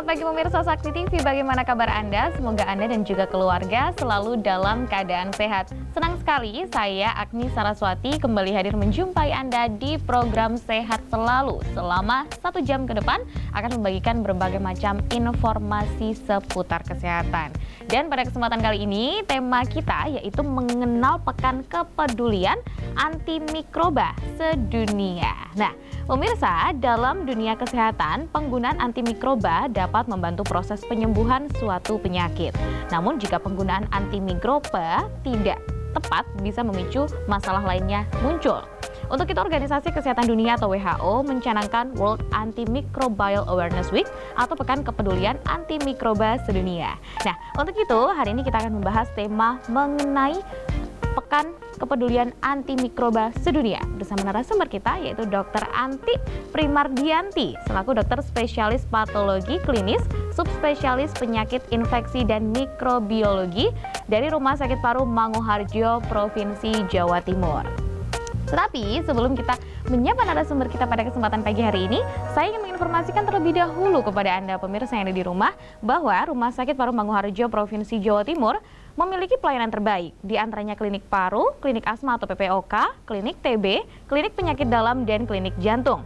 selamat pagi pemirsa Sakti TV. Bagaimana kabar Anda? Semoga Anda dan juga keluarga selalu dalam keadaan sehat. Senang sekali saya Agni Saraswati kembali hadir menjumpai Anda di program Sehat Selalu. Selama 1 jam ke depan akan membagikan berbagai macam informasi seputar kesehatan. Dan pada kesempatan kali ini tema kita yaitu mengenal Pekan Kepedulian Antimikroba Sedunia. Nah, pemirsa, dalam dunia kesehatan, penggunaan antimikroba dapat membantu proses penyembuhan suatu penyakit. Namun jika penggunaan antimikroba tidak tepat bisa memicu masalah lainnya muncul. Untuk itu Organisasi Kesehatan Dunia atau WHO mencanangkan World Antimicrobial Awareness Week atau Pekan Kepedulian Antimikroba Sedunia. Nah, untuk itu hari ini kita akan membahas tema mengenai Pekan Kepedulian Antimikroba Sedunia bersama narasumber kita yaitu Dr. Anti Primardianti selaku dokter spesialis patologi klinis, subspesialis penyakit infeksi dan mikrobiologi dari Rumah Sakit Paru Manguharjo, Provinsi Jawa Timur. Tetapi sebelum kita menyapa narasumber kita pada kesempatan pagi hari ini, saya ingin menginformasikan terlebih dahulu kepada Anda pemirsa yang ada di rumah bahwa Rumah Sakit Paru Manguharjo, Provinsi Jawa Timur memiliki pelayanan terbaik, di antaranya klinik paru, klinik asma atau PPOK, klinik TB, klinik penyakit dalam, dan klinik jantung.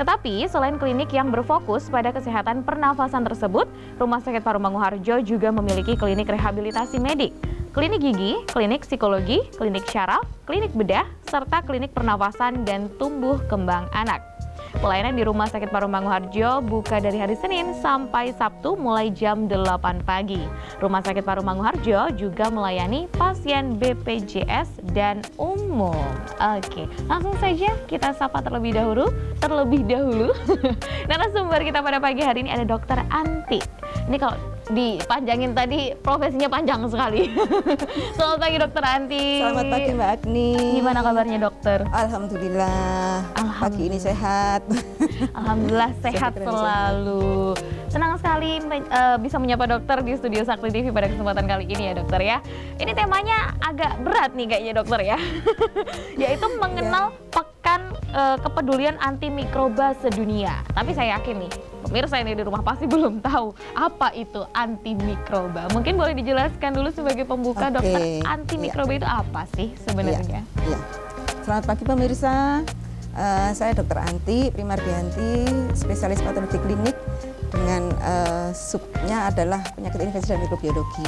Tetapi selain klinik yang berfokus pada kesehatan pernafasan tersebut, Rumah Sakit Paru Manguharjo juga memiliki klinik rehabilitasi medik, klinik gigi, klinik psikologi, klinik syaraf, klinik bedah, serta klinik pernafasan dan tumbuh kembang anak. Pelayanan di Rumah Sakit Paru Manguharjo buka dari hari Senin sampai Sabtu mulai jam 8 pagi. Rumah Sakit Paru Manguharjo juga melayani pasien BPJS dan umum. Oke, langsung saja kita sapa terlebih dahulu. Narasumber kita pada pagi hari ini ada Dokter Anti. Ini kalau dipanjangin tadi profesinya panjang sekali. Selamat pagi Dokter Anti. Selamat pagi Mbak Agni. Gimana kabarnya dokter? Alhamdulillah. Pagi ini sehat. Alhamdulillah sehat selalu. Senang sekali bisa menyapa dokter di studio Sakti TV pada kesempatan kali ini ya dokter ya. Ini temanya agak berat nih kayaknya dokter ya. Yaitu mengenal Pekan Kepedulian Antimikroba Sedunia. Tapi saya yakin nih pemirsa ini di rumah pasti belum tahu apa itu antimikroba. Mungkin boleh dijelaskan dulu sebagai pembuka dokter, antimikroba itu apa sih sebenarnya? Selamat pagi pemirsa. Saya Dr. Anti Primardianti, spesialis patologi klinik dengan subnya adalah penyakit infeksi dan mikrobiologi.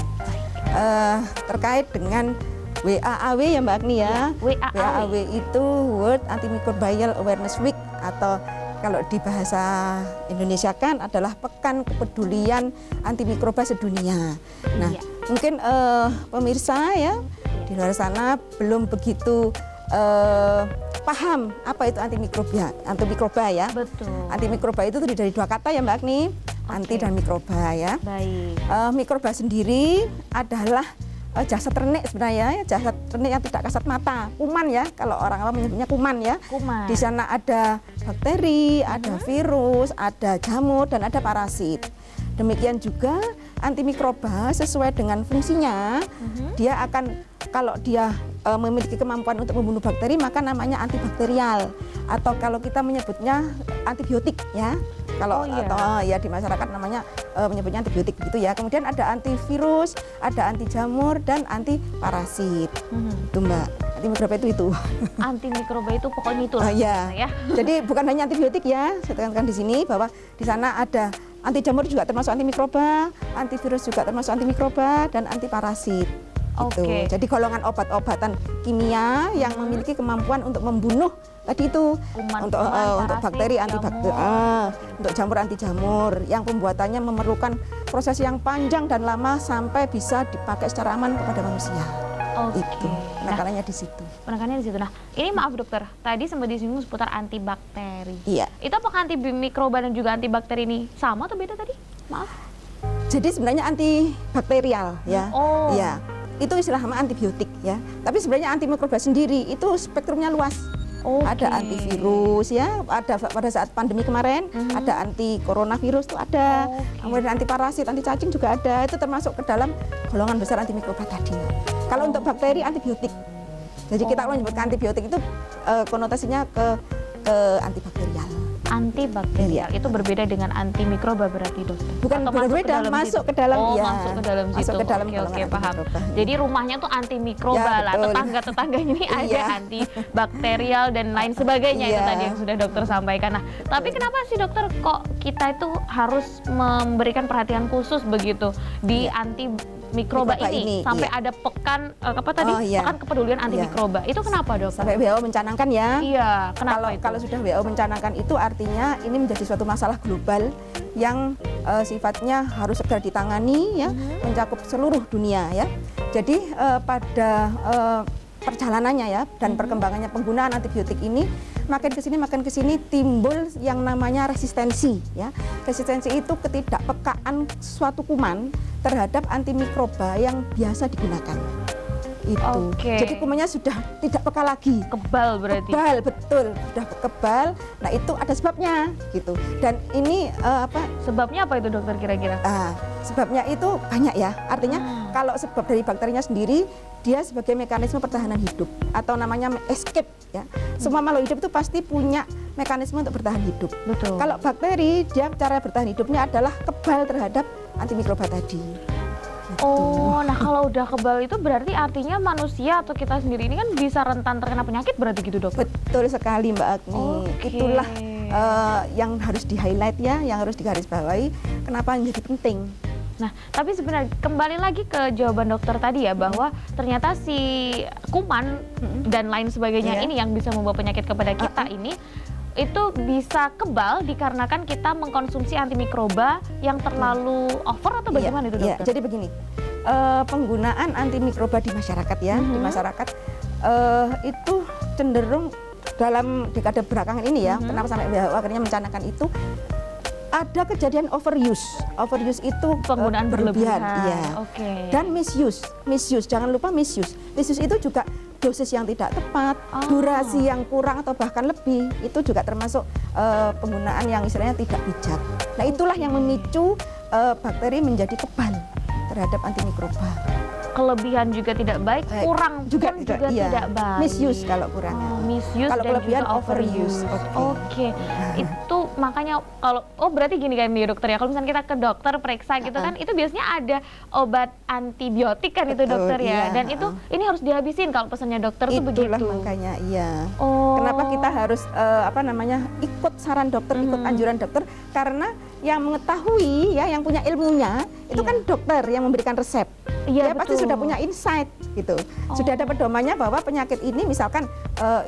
Terkait dengan WAAW ya Mbak Agni ya. WAAW itu World Antimicrobial Awareness Week atau kalau di bahasa Indonesia kan adalah Pekan Kepedulian Antimikroba Sedunia. Nah, mungkin pemirsa ya di luar sana belum begitu paham apa itu antimikroba ya. Betul. Antimikroba itu terdiri dari 2 kata ya Mbak Agni, anti dan mikroba ya. Baik. Mikroba sendiri adalah jasad ternik sebenarnya, jasad ternik yang tidak kasat mata, kuman ya, kalau orang awam menyebutnya kuman ya. Kuman. Di sana ada bakteri, ada virus, ada jamur, dan ada parasit. Demikian juga antimikroba sesuai dengan fungsinya, dia akan kalau dia memiliki kemampuan untuk membunuh bakteri maka namanya antibakterial, atau kalau kita menyebutnya antibiotik ya. Kalau atau ya di masyarakat namanya menyebutnya antibiotik gitu ya. Kemudian ada antivirus, ada anti jamur dan anti parasit. Itu Mbak. Antimikroba itu. Antimikroba itu pokoknya itu lah. Ya. Jadi bukan hanya antibiotik ya. Saya tekankan di sini bahwa di sana ada anti jamur juga termasuk antimikroba, antivirus juga termasuk antimikroba dan anti parasit. Gitu. Jadi golongan obat-obatan kimia yang memiliki kemampuan untuk membunuh tadi itu untuk bakteri antibakteri, untuk jamur anti jamur yang pembuatannya memerlukan proses yang panjang dan lama sampai bisa dipakai secara aman kepada manusia. Itu penekanannya di situ. Penekanannya di situ. Nah, ini maaf dokter, tadi sempat disinggung seputar antibakteri. Iya. Itu apakah antimikroba dan juga antibakteri ini sama atau beda tadi? Maaf. Jadi sebenarnya antibakterial ya. Iya. Itu istilah nama antibiotik ya. Tapi sebenarnya antimikroba sendiri itu spektrumnya luas. Ada antivirus ya, ada pada saat pandemi kemarin ada anti coronavirus itu ada. Kemudian anti parasit, anti cacing juga ada. Itu termasuk ke dalam golongan besar antimikroba tadi. Kalau untuk bakteri antibiotik. Jadi kita kalau menyebutkan antibiotik itu konotasinya ke antibakterial. Antibakterial itu berbeda dengan antimikroba berarti dokter? Bukan Atau berbeda, masuk ke dalam, masuk ke dalam situ. Masuk ke dalam Oke, paham. Jadi rumahnya tuh antimikroba Ya, lah, betul. tetangga-tetangganya ini ada Iya. antibakterial dan lain sebagainya itu Iya. tadi yang sudah dokter sampaikan. Nah, tapi kenapa sih dokter kok kita itu harus memberikan perhatian khusus begitu di antimikroba ini sampai ada pekan pekan kepedulian antimikroba. Itu kenapa, Dok? Sampai WHO mencanangkan ya. Iya, kenapa itu? Kalau sudah WHO mencanangkan itu artinya ini menjadi suatu masalah global yang sifatnya harus segera ditangani ya, mencakup seluruh dunia ya. Jadi pada perjalanannya ya dan perkembangannya penggunaan antibiotik ini makin ke sini timbul yang namanya resistensi ya. Resistensi itu ketidakpekaan suatu kuman terhadap antimikroba yang biasa digunakan. Itu. Jadi kumannya sudah tidak peka lagi. Kebal berarti. Kebal, betul. Sudah kebal. Nah, itu ada sebabnya gitu. Dan ini sebabnya apa itu, dokter, kira-kira? Sebabnya itu banyak ya. Artinya kalau sebab dari bakterinya sendiri, dia sebagai mekanisme pertahanan hidup atau namanya escape ya. Semua makhluk hidup itu pasti punya mekanisme untuk bertahan hidup. Betul. Kalau bakteri, dia cara bertahan hidupnya adalah kebal terhadap antimikroba tadi. Oh, nah kalau udah kebal itu berarti artinya manusia atau kita sendiri ini kan bisa rentan terkena penyakit berarti gitu, Dok? Betul sekali, Mbak Agni. Itulah yang harus di-highlight ya, yang harus digarisbawahi kenapa menjadi penting. Nah, tapi sebenarnya kembali lagi ke jawaban dokter tadi ya, bahwa ternyata si kuman dan lain sebagainya ini yang bisa membawa penyakit kepada kita ini itu bisa kebal dikarenakan kita mengkonsumsi antimikroba yang terlalu over atau bagaimana itu, dokter? Jadi begini, penggunaan antimikroba di masyarakat ya, di masyarakat itu cenderung dalam dekade belakangan ini ya, kenapa sampai WHO akhirnya mencanangkan itu, ada kejadian overuse. Overuse itu penggunaan berlebihan. Iya. Dan misuse, jangan lupa misuse. Misuse itu juga dosis yang tidak tepat, durasi yang kurang atau bahkan lebih, itu juga termasuk penggunaan yang istilahnya tidak bijak. Nah, itulah yang memicu bakteri menjadi kebal terhadap antimikroba. Kelebihan juga tidak baik, kurang juga tidak baik. Misuse kalau kurang. Misuse kalau dan kelebihan juga overuse. Itu makanya kalau berarti gini kan ya, dokter ya, kalau misalnya kita ke dokter periksa gitu kan, itu biasanya ada obat antibiotik kan itu, dokter ya. Dan itu ini harus dihabisin kalau pesannya dokter tuh begitu. Itulah makanya kenapa kita harus ikut saran dokter, ikut anjuran dokter, karena yang mengetahui ya, yang punya ilmunya itu kan dokter yang memberikan resep. Dia pasti sudah punya insight gitu. Sudah ada pedomannya bahwa penyakit ini misalkan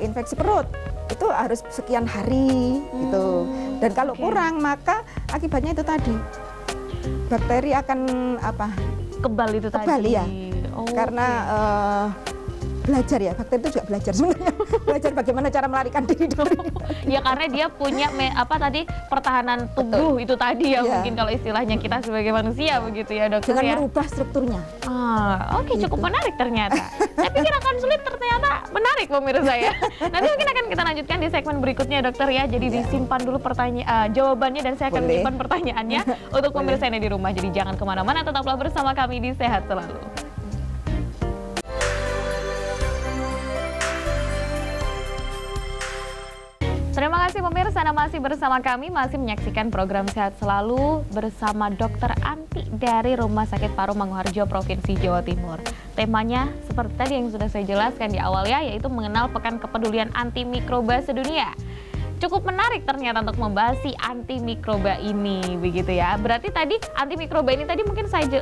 infeksi perut itu harus sekian hari gitu. Dan kalau kurang maka akibatnya itu tadi. Bakteri akan kebal itu kebal, tadi. Ya. Karena belajar ya, bakteri itu juga belajar sebenarnya. Belajar bagaimana cara melarikan diri dari ya, karena dia punya pertahanan tubuh itu tadi ya, mungkin kalau istilahnya kita sebagai manusia begitu ya, dokter. Dengan ya, merubah strukturnya. Cukup menarik ternyata. Saya pikir akan sulit, ternyata menarik pemirsa ya. Nanti mungkin akan kita lanjutkan di segmen berikutnya, dokter ya. Jadi disimpan dulu jawabannya, dan saya akan menyimpan pertanyaannya untuk pemirsa yang di rumah. Jadi jangan kemana-mana, tetaplah bersama kami di Sehat Selalu. Terima kasih pemirsa, Anda masih bersama kami, masih menyaksikan program Sehat Selalu bersama Dr. Anti dari Rumah Sakit Paru Manguharjo, Provinsi Jawa Timur. Temanya seperti tadi yang sudah saya jelaskan di awal ya, yaitu mengenal Pekan Kepedulian Antimikroba Sedunia. Cukup menarik ternyata untuk membahas si antimikroba ini, begitu ya. Berarti tadi antimikroba ini tadi mungkin saya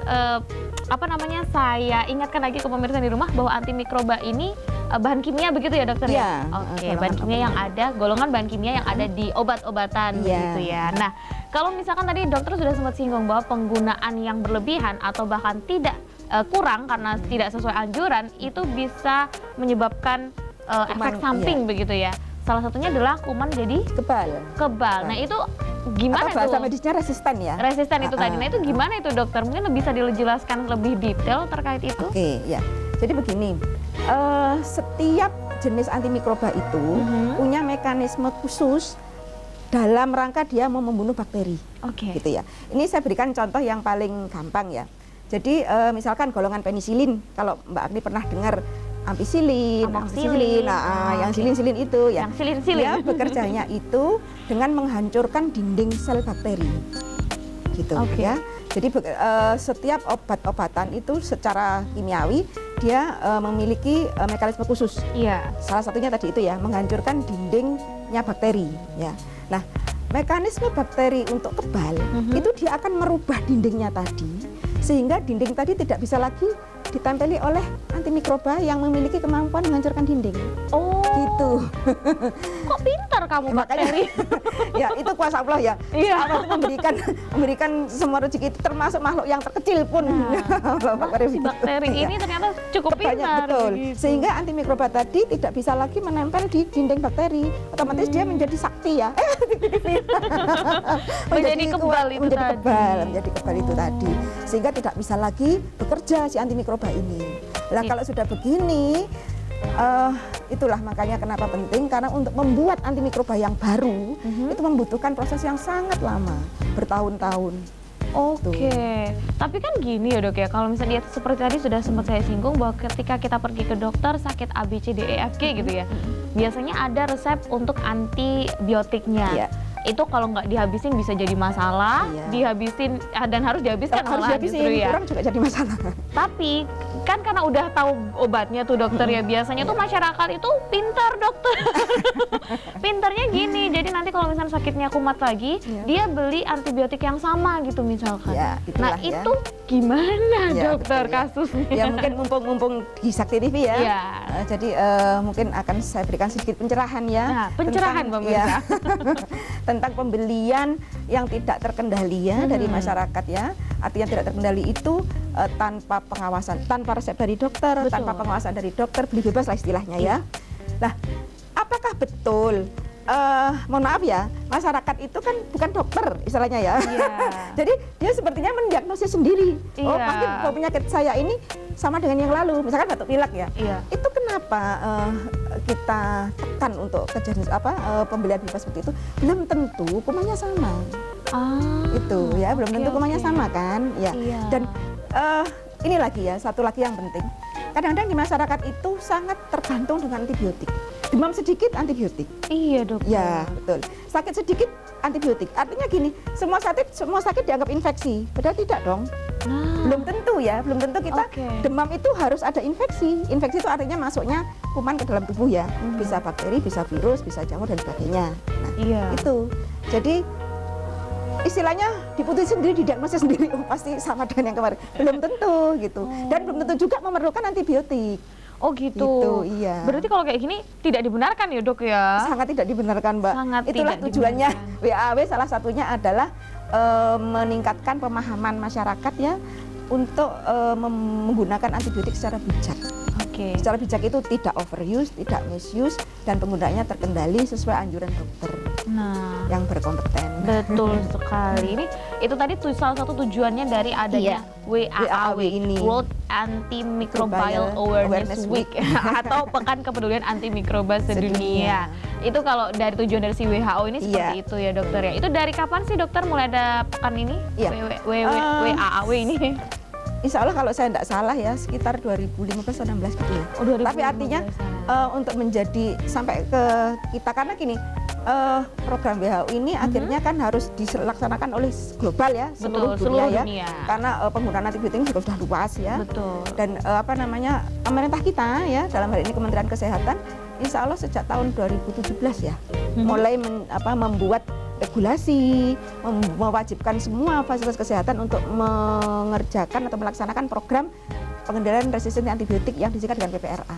saya ingatkan lagi ke pemirsa di rumah bahwa antimikroba ini bahan kimia begitu ya, dokter ya? Bahan kimia yang ada, golongan bahan kimia yang ada di obat-obatan begitu ya. Nah, kalau misalkan tadi dokter sudah sempat singgung bahwa penggunaan yang berlebihan atau bahkan tidak kurang karena tidak sesuai anjuran itu bisa menyebabkan efek samping begitu ya. Salah satunya adalah kuman jadi kebal. Nah, itu gimana atau bahasa medisnya resisten ya? Resisten itu tadi. Nah, itu gimana itu, dokter? Mungkin bisa dijelaskan lebih detail terkait itu? Ya. Jadi begini, setiap jenis antimikroba itu punya mekanisme khusus dalam rangka dia mau membunuh bakteri. Gitu ya. Ini saya berikan contoh yang paling gampang ya. Jadi misalkan golongan penisilin, kalau Mbak Agni pernah dengar ampicillin, Amoxicillin. yang silin-silin itu ya. Yang silin-silin. Dia bekerjanya itu dengan menghancurkan dinding sel bakteri, gitu Oke. ya. Jadi setiap obat-obatan itu secara kimiawi dia memiliki mekanisme khusus. Iya. Salah satunya tadi itu ya, menghancurkan dindingnya bakteri ya. Nah, mekanisme bakteri untuk kebal itu dia akan merubah dindingnya tadi sehingga dinding tadi tidak bisa lagi ditempeli oleh antimikroba yang memiliki kemampuan menghancurkan dinding. Oh. Gitu. Kok pintar kamu bakteri? Ya, itu kuasa Allah ya. Iya. Allah itu memberikan semua rezeki itu termasuk makhluk yang terkecil pun. Si bakteri ini ternyata cukup banyak pintar. betul. Gitu. Sehingga antimikroba tadi tidak bisa lagi menempel di dinding bakteri. Otomatis dia menjadi sakti ya. Menjadi kebal itu tadi. Menjadi kebal itu tadi. Sehingga tidak bisa lagi bekerja si antimikroba ini. Nah, kalau sudah begini itulah makanya kenapa penting, karena untuk membuat antimikroba yang baru itu membutuhkan proses yang sangat lama, bertahun-tahun. Oke, tapi kan gini ya dok ya, kalau misalnya seperti tadi sudah sempat saya singgung bahwa ketika kita pergi ke dokter sakit A, B, C, D, E, F, G gitu ya, biasanya ada resep untuk antibiotiknya. Iya. Itu kalau nggak dihabisin bisa jadi masalah, dihabisin dan harus dihabiskan Harus malah dihabisin, justru ya. kurang juga jadi masalah. Tapi kan karena udah tahu obatnya tuh dokter ya, biasanya tuh masyarakat itu pintar dokter. Pintarnya gini, jadi nanti kalau misalnya sakitnya kumat lagi, dia beli antibiotik yang sama gitu misalkan. Ya, Nah itulah ya. itu gimana Ya, dokter betul ya. kasusnya? Ya mungkin mumpung di Sakti TV ya. Iya. Jadi mungkin akan saya berikan sedikit pencerahan ya. Nah, pencerahan tentang, pemirsa. ya, tentang pembelian yang tidak terkendali ya dari masyarakat ya. Artinya tidak terkendali itu tanpa pengawasan, tanpa resep dari dokter, Betul. tanpa pengawasan dari dokter, beli bebas lah istilahnya ya. Nah, apakah betul? Mohon maaf ya, masyarakat itu kan bukan dokter istilahnya ya. Iya. Jadi dia sepertinya mendiagnosis sendiri. Oh, Iya. pasti penyakit saya ini sama dengan yang lalu, misalkan batuk pilek ya. Iya. Itu kenapa kita tekan untuk kejadian pembelian bebas seperti itu? Belum tentu hukumannya sama. Itu ya, belum tentu hukumannya sama kan? Ya. Iya. Dan ini lagi ya, satu lagi yang penting. Kadang-kadang di masyarakat itu sangat tergantung dengan antibiotik. Demam sedikit antibiotik. Iya dok. Ya, betul. Sakit sedikit antibiotik. Artinya gini, semua sakit dianggap infeksi. Padahal tidak dong. Nah. Belum tentu ya, belum tentu kita demam itu harus ada infeksi. Infeksi itu artinya masuknya kuman ke dalam tubuh ya. Bisa bakteri, bisa virus, bisa jamur dan sebagainya. Nah, Iya. itu. Jadi istilahnya diputusin sendiri, didiagnosis sendiri, pasti sama dengan yang kemarin. Belum tentu gitu. Dan belum tentu juga memerlukan antibiotik. Oh gitu. Gitu, iya. Berarti kalau kayak gini tidak dibenarkan ya dok ya? Sangat tidak dibenarkan, Mbak. Sangat Itulah tidak tujuannya dibenarkan. WAW, salah satunya adalah meningkatkan pemahaman masyarakat ya untuk menggunakan antibiotik secara bijak. Oke. Secara bijak itu tidak overuse, tidak misuse, dan penggunaannya terkendali sesuai anjuran dokter Nah. yang berkompeten. Betul sekali. Ini itu tadi salah satu tujuannya dari adanya WAAW ini. World Antimicrobial Awareness Week atau Pekan Kepedulian Antimikroba Sedunia. Itu kalau dari tujuan dari si WHO ini seperti itu ya dokter ya. Itu dari kapan sih dokter mulai ada pekan ini? WAAW ini? Insya Allah kalau saya tidak salah ya sekitar 2015-16 gitu ya. Oh, 2015. Tapi artinya untuk menjadi sampai ke kita, karena gini, program WHO ini akhirnya kan harus dilaksanakan oleh global ya, seluruh dunia ya. Karena penggunaan antibiotik ini juga sudah luas ya. Betul. Dan pemerintah kita ya, dalam hal ini Kementerian Kesehatan, insya Allah sejak tahun 2017 ya, mulai membuat regulasi, mewajibkan semua fasilitas kesehatan untuk mengerjakan atau melaksanakan program pengendalian resistensi antibiotik yang disingkat dengan PPRA.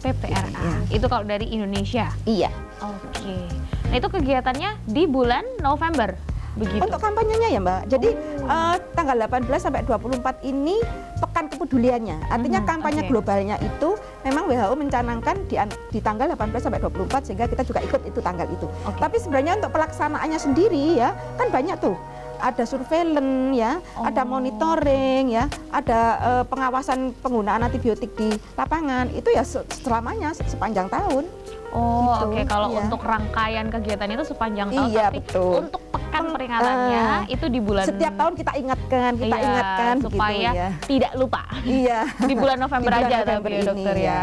PPRA. Ya. Itu kalau dari Indonesia. Iya. Oke. Nah, itu kegiatannya di bulan November. Begitu. Untuk kampanyenya ya Mbak, jadi tanggal 18 sampai 24 ini pekan kepeduliannya. Artinya kampanye globalnya itu memang WHO mencanangkan di tanggal 18 sampai 24 sehingga kita juga ikut itu tanggal itu. Tapi sebenarnya untuk pelaksanaannya sendiri ya kan banyak tuh. Ada surveillance ya, ada monitoring ya, ada pengawasan penggunaan antibiotik di lapangan. Itu ya selamanya sepanjang tahun. Oh, gitu. oke. Kalau untuk rangkaian kegiatan itu sepanjang tahun, Iya, tapi betul. untuk pekan peringatannya itu di bulan setiap tahun kita ingatkan supaya gitu, ya. tidak lupa. Iya. Di bulan November Di bulan aja November tapi ya dokter ini, ya.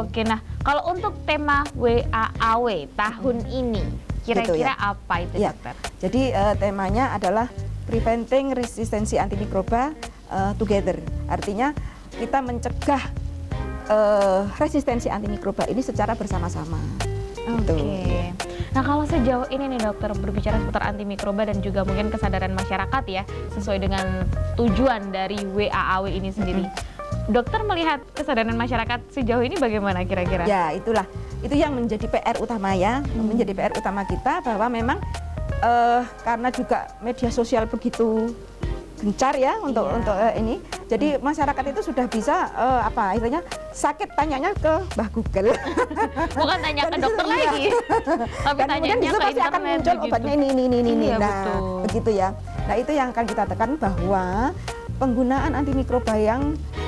Oke, nah kalau untuk tema WAAW tahun ini kira-kira Gitu, ya. apa itu Iya. dokter? Jadi temanya adalah Preventing Resistensi Antimikroba Together. Artinya kita mencegah resistensi antimikroba ini secara bersama-sama. Oke. Gitu. Nah kalau sejauh ini nih dokter berbicara seputar antimikroba dan juga mungkin kesadaran masyarakat ya sesuai dengan tujuan dari WAAW ini sendiri. Dokter melihat kesadaran masyarakat sejauh ini bagaimana kira-kira? Ya itulah, itu yang menjadi PR utama ya, menjadi PR utama kita bahwa memang karena juga media sosial begitu gencar ya untuk ini. Jadi masyarakat itu sudah bisa istilahnya sakit tanyanya ke Mbah Google. Bukan tanya ke Dan dokter itu, lagi. Tapi Dan kemudian tanyanya di situ ke pasti akan internet muncul begitu. obatnya ini. Iya, Nah, betul. begitu ya. Nah, itu yang akan kita tekan bahwa penggunaan antimikroba yang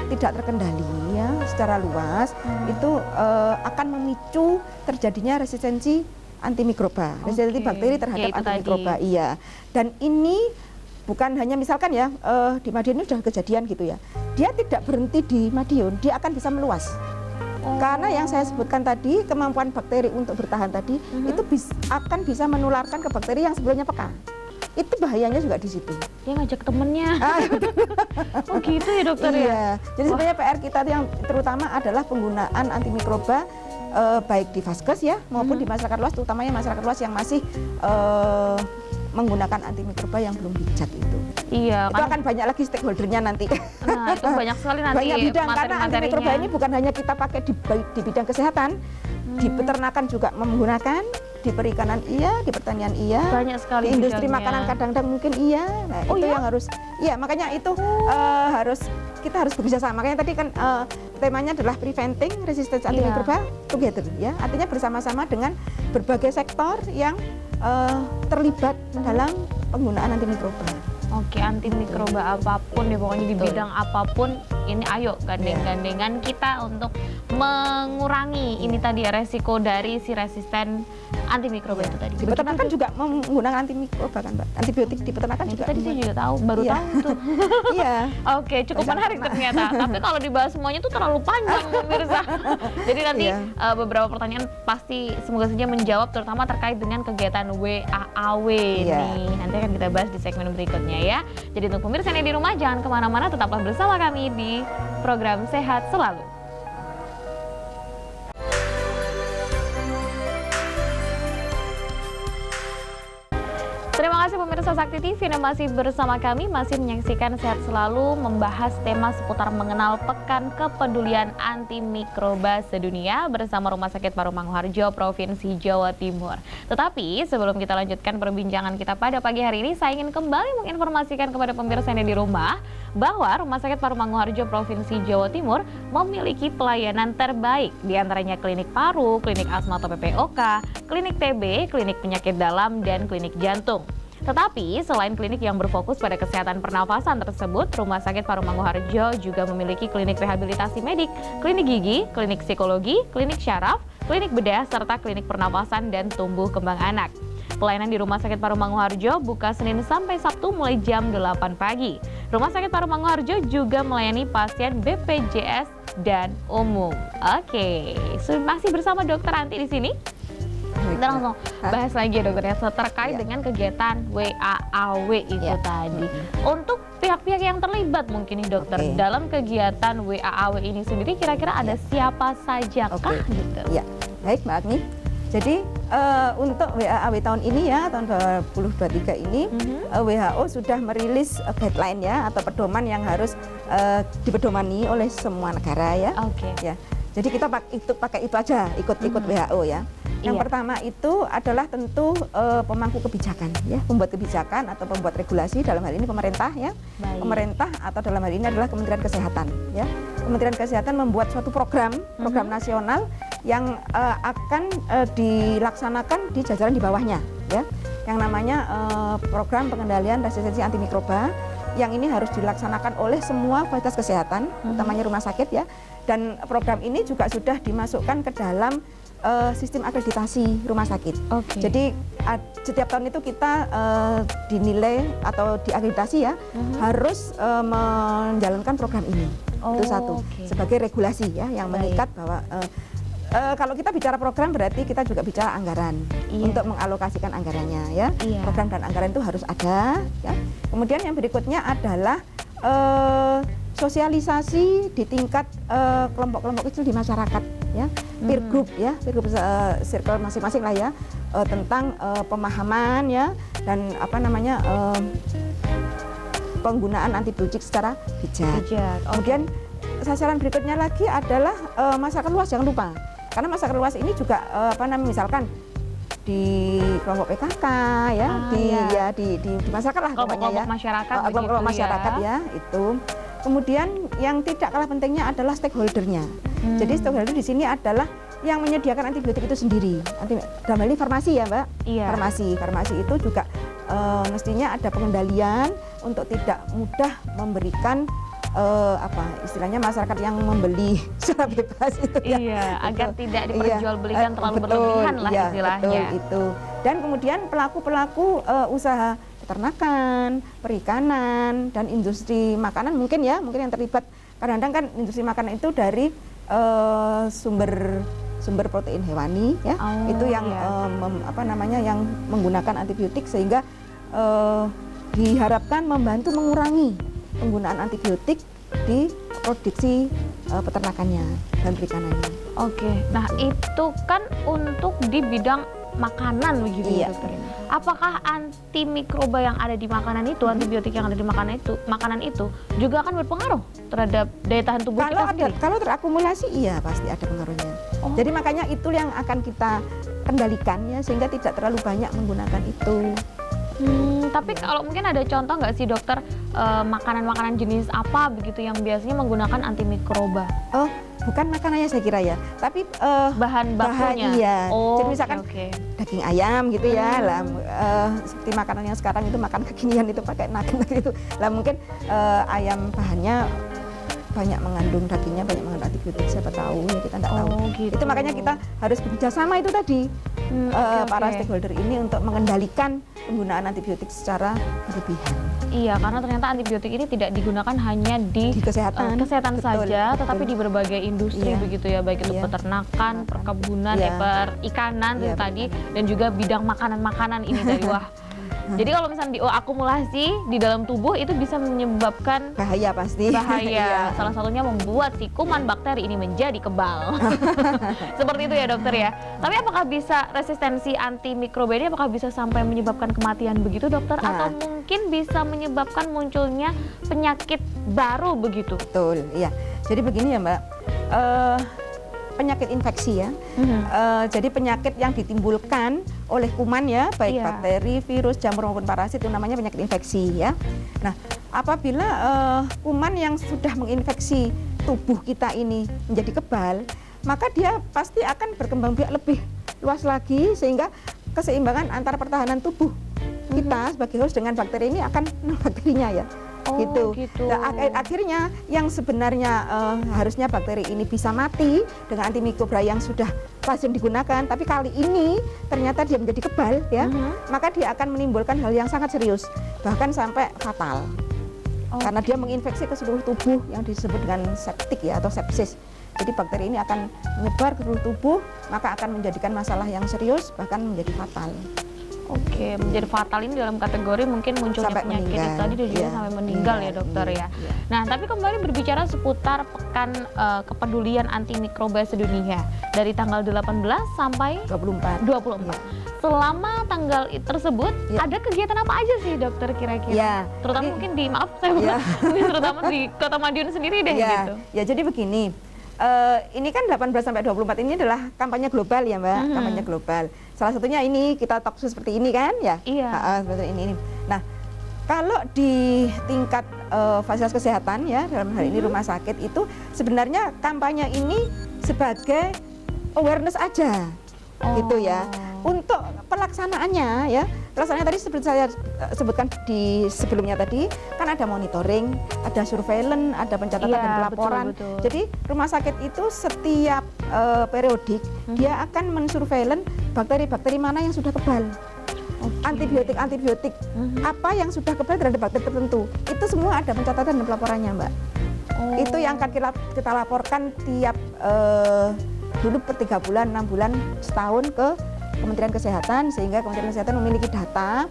tidak terkendali ya secara luas itu akan memicu terjadinya resistensi antimikroba, resistensi bakteri terhadap Ya, itu antimikroba. tadi. Iya. Dan ini bukan hanya misalkan ya di Madiun ini sudah kejadian gitu ya. Dia tidak berhenti di Madiun, dia akan bisa meluas. Karena yang saya sebutkan tadi, kemampuan bakteri untuk bertahan tadi itu akan bisa menularkan ke bakteri yang sebelumnya peka. Itu bahayanya juga di situ. Dia ngajak temennya. Oh gitu ya dokter ya? Iya. Jadi sebenarnya PR kita yang terutama adalah penggunaan antimikroba baik di vaskes ya maupun di masyarakat luas, terutamanya masyarakat luas yang masih menggunakan antimikroba yang belum bijak itu. Iya. Itu akan banyak lagi stakeholdernya nanti. Nah itu banyak sekali nanti Banyak bidang karena materi-materinya. antimikroba ini bukan hanya kita pakai di bidang kesehatan, di peternakan juga menggunakan, di perikanan iya, di pertanian iya, Banyak sekali di industri bidangnya. makanan kadang-kadang mungkin iya. Nah itu yang harus, iya makanya itu kita harus bekerja sama. Makanya tadi kan temanya adalah preventing resistance antimikroba together ya, artinya bersama-sama dengan berbagai sektor yang terlibat dalam penggunaan antimikroba. Oke, antimikroba apapun ya pokoknya di Betul. bidang apapun ini ayo gandeng-gandengan kita untuk mengurangi ini tadi ya resiko dari si resisten antimikroba itu tadi. Di peternakan juga menggunakan antimikroba kan, Mbak. Antibiotik di peternakan Itu juga. tadi saya juga tahu, baru Iya. tahu tuh. Iya. Oke, cukup Bisa menarik kena. ternyata. Tapi kalau dibahas semuanya tuh terlalu panjang, pemirsa. Jadi nanti Iya. beberapa pertanyaan pasti semoga saja menjawab, terutama terkait dengan kegiatan WAAW Iya. nih. Nanti akan kita bahas di segmen berikutnya ya. Jadi untuk pemirsa yang di rumah jangan kemana-mana, tetaplah bersama kami di program Sehat Selalu. Terima kasih pemirsa Sakti TV yang masih bersama kami, masih menyaksikan Sehat Selalu membahas tema seputar mengenal Pekan Kepedulian Antimikroba Sedunia bersama Rumah Sakit Paru Manguharjo Provinsi Jawa Timur. Tetapi sebelum kita lanjutkan perbincangan kita pada pagi hari ini, saya ingin kembali menginformasikan kepada pemirsa yang ada di rumah bahwa Rumah Sakit Paru Manguharjo Provinsi Jawa Timur memiliki pelayanan terbaik, diantaranya klinik paru, klinik asma atau PPOK, klinik TB, klinik penyakit dalam, dan klinik jantung. Tetapi selain klinik yang berfokus pada kesehatan pernafasan tersebut, Rumah Sakit Paru Manguharjo juga memiliki klinik rehabilitasi medik, klinik gigi, klinik psikologi, klinik syaraf, klinik bedah, serta klinik pernafasan dan tumbuh kembang anak. Pelayanan di Rumah Sakit Paru Manguharjo buka Senin sampai Sabtu mulai jam 8 pagi. Rumah Sakit Paru Manguharjo juga melayani pasien BPJS dan umum. Oke, masih bersama Dokter Anti di sini. Kita langsung bahas lagi ya dokter ya terkait dengan kegiatan WAAW itu tadi. Untuk pihak-pihak yang terlibat mungkin nih dokter dalam kegiatan WAAW ini sendiri kira-kira ada siapa saja kah gitu? Ya, baik Mbak Agni. Jadi untuk WAAW tahun ini ya, tahun 2023 ini WHO sudah merilis guideline ya atau pedoman yang harus dipedomani oleh semua negara ya. Oke. Ya. Jadi kita pakai itu aja, ikut WHO ya. Yang pertama itu adalah tentu pemangku kebijakan ya, pembuat kebijakan atau pembuat regulasi, dalam hal ini pemerintah ya. Baik. Pemerintah atau dalam hal ini adalah Kementerian Kesehatan ya. Kementerian Kesehatan membuat suatu program nasional yang akan dilaksanakan di jajaran di bawahnya ya. Yang namanya program pengendalian resistensi antimikroba, yang ini harus dilaksanakan oleh semua fasilitas kesehatan, utamanya rumah sakit ya. Dan program ini juga sudah dimasukkan ke dalam sistem akreditasi rumah sakit. Oke. Jadi setiap tahun itu kita dinilai atau diakreditasi ya, harus menjalankan program ini. Itu satu, sebagai regulasi ya yang mengikat bahwa kalau kita bicara program berarti kita juga bicara anggaran untuk mengalokasikan anggarannya ya. Program dan anggaran itu harus ada ya. Kemudian yang berikutnya adalah sosialisasi di tingkat kelompok-kelompok kecil di masyarakat ya, peer group ya, peer group circle masing-masing lah ya, tentang pemahaman ya dan penggunaan antibiotik secara bijak. Kemudian sasaran berikutnya lagi adalah masyarakat luas, jangan lupa. Karena masyarakat luas ini juga misalkan di kelompok PKK ya, di masyarakat lah pokoknya ya. Kelompok masyarakat ya, itu. Kemudian yang tidak kalah pentingnya adalah stakeholdernya. Jadi stakeholder di sini adalah yang menyediakan antibiotik itu sendiri. Dalam hal ini farmasi ya, Mbak. Farmasi itu juga mestinya ada pengendalian untuk tidak mudah memberikan istilahnya masyarakat yang membeli secara bebas itu ya. Agar tidak diperjualbelikan terlalu berlebihan lah istilahnya. Betul itu. Dan kemudian pelaku-pelaku usaha peternakan, perikanan, dan industri makanan mungkin yang terlibat. Kadang-kadang kan industri makanan itu dari sumber protein hewani ya, itu yang yang menggunakan antibiotik sehingga diharapkan membantu mengurangi penggunaan antibiotik di produksi peternakannya dan perikanannya. Nah itu kan untuk di bidang makanan begitu ya dokter. Apakah antimikroba yang ada di makanan itu, antibiotik yang ada di makanan itu juga akan berpengaruh terhadap daya tahan tubuh kita sendiri? Kalau terakumulasi iya pasti ada pengaruhnya. Jadi makanya itu yang akan kita kendalikan ya, sehingga tidak terlalu banyak menggunakan itu. Tapi kalau mungkin ada contoh nggak sih dokter, makanan-makanan jenis apa begitu yang biasanya menggunakan antimikroba? Bukan makanannya saya kira ya, tapi bahan bakunya. Iya. Jadi misalkan daging ayam gitu ya, lah seperti makanan yang sekarang itu makan kekinian itu pakai nugget itu, lah mungkin ayam bahannya banyak mengandung dagingnya, banyak mengandung antibiotik, siapa tahu ya, kita nggak tahu. Itu makanya kita harus bekerja sama itu tadi para stakeholder ini untuk mengendalikan penggunaan antibiotik secara berlebihan. Iya, karena ternyata antibiotik ini tidak digunakan hanya di kesehatan saja, tetapi di berbagai industri begitu ya, baik itu peternakan, perkebunan, perikanan tadi, dan juga bidang makanan-makanan ini dari Jadi kalau misalnya diakumulasi di dalam tubuh itu bisa menyebabkan bahaya pasti. Salah satunya membuat si kuman bakteri ini menjadi kebal. Seperti itu ya dokter ya. Tapi apakah bisa resistensi antimikroba ini apakah bisa sampai menyebabkan kematian begitu dokter? Atau mungkin bisa menyebabkan munculnya penyakit baru begitu? Betul, iya. Jadi begini ya Mbak. Penyakit infeksi ya, jadi penyakit yang ditimbulkan oleh kuman ya, baik bakteri, virus, jamur maupun parasit, itu namanya penyakit infeksi ya. Nah, apabila kuman yang sudah menginfeksi tubuh kita ini menjadi kebal, maka dia pasti akan berkembang biak lebih luas lagi, sehingga keseimbangan antara pertahanan tubuh kita sebagai host dengan bakteri ini akan bakterinya ya. Gitu. Nah, akhirnya yang sebenarnya harusnya bakteri ini bisa mati dengan antimikroba yang sudah lazim digunakan, tapi kali ini ternyata dia menjadi kebal ya, maka dia akan menimbulkan hal yang sangat serius, bahkan sampai fatal. Karena dia menginfeksi ke seluruh tubuh yang disebut dengan septik ya atau sepsis. Jadi bakteri ini akan menyebar ke seluruh tubuh, maka akan menjadikan masalah yang serius, bahkan menjadi fatal. Menjadi fatal ini dalam kategori mungkin munculnya sampai penyakit itu tadi dan juga sampai meninggal ya dokter ya. Nah, tapi kembali berbicara seputar pekan kepedulian antimikroba sedunia dari tanggal 18 sampai 24. Selama tanggal tersebut ada kegiatan apa aja sih dokter kira-kira? Terutama mungkin di terutama di Kota Madiun sendiri deh gitu. Ya, jadi begini. Ini kan 18 sampai 24 ini adalah kampanye global ya Mbak, kampanye global. Salah satunya ini kita talk show seperti ini kan ya. Seperti ini. Nah, kalau di tingkat fasilitas kesehatan ya, dalam hal ini rumah sakit itu sebenarnya kampanye ini sebagai awareness aja. Gitu ya. Untuk pelaksanaannya ya, Pelaksanaannya tadi seperti saya sebutkan di sebelumnya tadi, kan ada monitoring, ada surveillance, ada pencatatan dan pelaporan. Betul. Jadi rumah sakit itu setiap periodik dia akan mensurveillance bakteri-bakteri mana yang sudah kebal. Antibiotik apa yang sudah kebal terhadap bakteri tertentu. Itu semua ada pencatatan dan pelaporannya, Mbak. Itu yang akan kita laporkan tiap dulu per 3 bulan, 6 bulan, setahun ke Kementerian Kesehatan, sehingga Kementerian Kesehatan memiliki data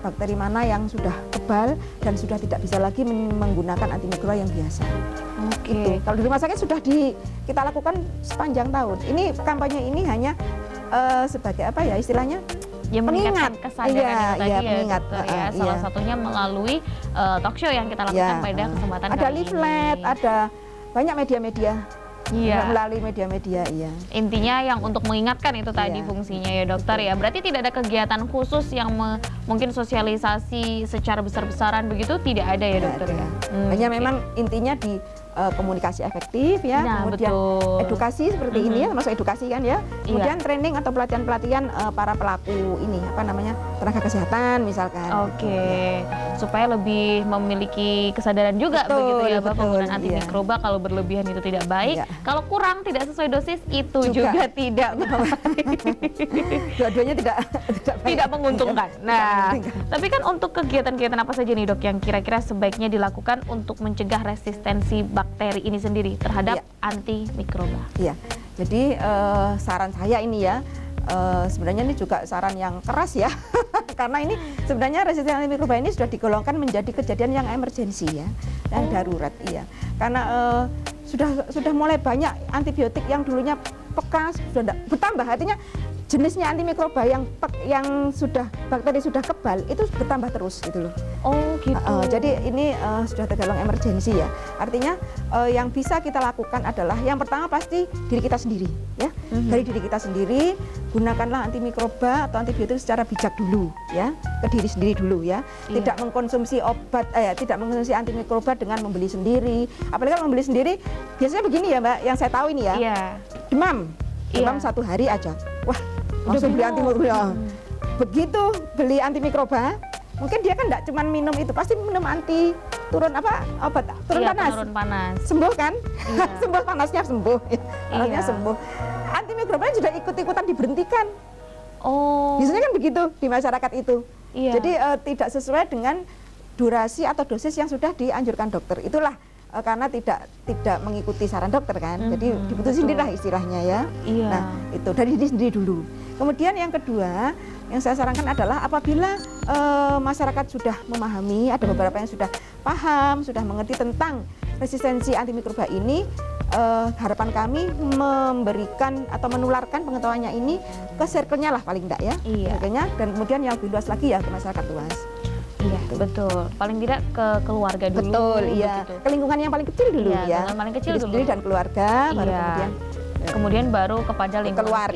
bakteri mana yang sudah kebal dan sudah tidak bisa lagi menggunakan antimikroba yang biasa. Gitu. Kalau di rumah sakit sudah kita lakukan sepanjang tahun. Ini kampanye ini hanya sebagai apa ya istilahnya? Ya, meningkatkan kesadaran itu tadi pengingat. Dokter ya. Salah satunya melalui talk show yang kita lakukan pada kesempatan ada kali leaflet, ini. ada banyak media-media. Melalui media-media, Intinya yang untuk mengingatkan itu tadi fungsinya ya dokter ya. Berarti tidak ada kegiatan khusus yang mungkin sosialisasi secara besar-besaran begitu, tidak ada ya dokter ya. Hanya memang intinya di komunikasi efektif ya, kemudian edukasi seperti ini ya, termasuk edukasi kan ya. Kemudian training atau pelatihan-pelatihan para pelaku ini apa namanya tenaga kesehatan misalkan. Supaya lebih memiliki kesadaran juga begitu ya bahwa penggunaan antimikroba kalau berlebihan itu tidak baik, kalau kurang tidak sesuai dosis itu juga tidak baik. Dua-duanya tidak menguntungkan. Nah, tapi kan untuk kegiatan-kegiatan apa saja nih dok yang kira-kira sebaiknya dilakukan untuk mencegah resistensi bakteri ini sendiri terhadap antimikroba? Iya, jadi saran saya ini ya, sebenarnya ini juga saran yang keras ya, karena ini sebenarnya resistensi antimikroba ini sudah digolongkan menjadi kejadian yang emergensi ya, yang darurat iya, karena sudah mulai banyak antibiotik yang dulunya peka sudah bertambah, artinya jenisnya antimikroba yang sudah bakteri sudah kebal itu bertambah terus gitu loh. Jadi ini sudah tergolong emergensi ya. Artinya yang bisa kita lakukan adalah yang pertama pasti diri kita sendiri ya. Dari diri kita sendiri gunakanlah antimikroba atau antibiotik secara bijak dulu ya, ke diri sendiri dulu ya. Tidak mengkonsumsi obat tidak mengkonsumsi antimikroba dengan membeli sendiri. Apalagi kalau membeli sendiri biasanya begini ya Mbak, yang saya tahu ini ya. Demam 1 hari aja. Wah, langsung beli antimikroba. Begitu beli antimikroba, mungkin dia kan enggak cuma minum itu, pasti minum obat turun panas. Turun panas. Sembuh kan? Sembuh panasnya sembuh. Panasnya sembuh. Antimikrobanya juga ikut-ikutan diberhentikan. Biasanya kan begitu di masyarakat itu. Jadi tidak sesuai dengan durasi atau dosis yang sudah dianjurkan dokter. Itulah karena tidak mengikuti saran dokter kan, jadi diputusin sendiri lah istilahnya ya. Nah itu dari diri sendiri dulu. Kemudian yang kedua yang saya sarankan adalah apabila masyarakat sudah memahami, ada beberapa yang sudah paham, sudah mengerti tentang resistensi antimikroba ini, harapan kami memberikan atau menularkan pengetahuannya ini ke circle-nya lah paling enggak ya, circle-nya, dan kemudian yang lebih luas lagi ya ke masyarakat luas. Betul. Paling tidak ke keluarga dulu. Betul, iya. Ke lingkungan yang paling kecil dulu ya. Yang paling kecil dulu. Sendiri dan keluarga, baru kemudian baru kepada lingkungan keluar,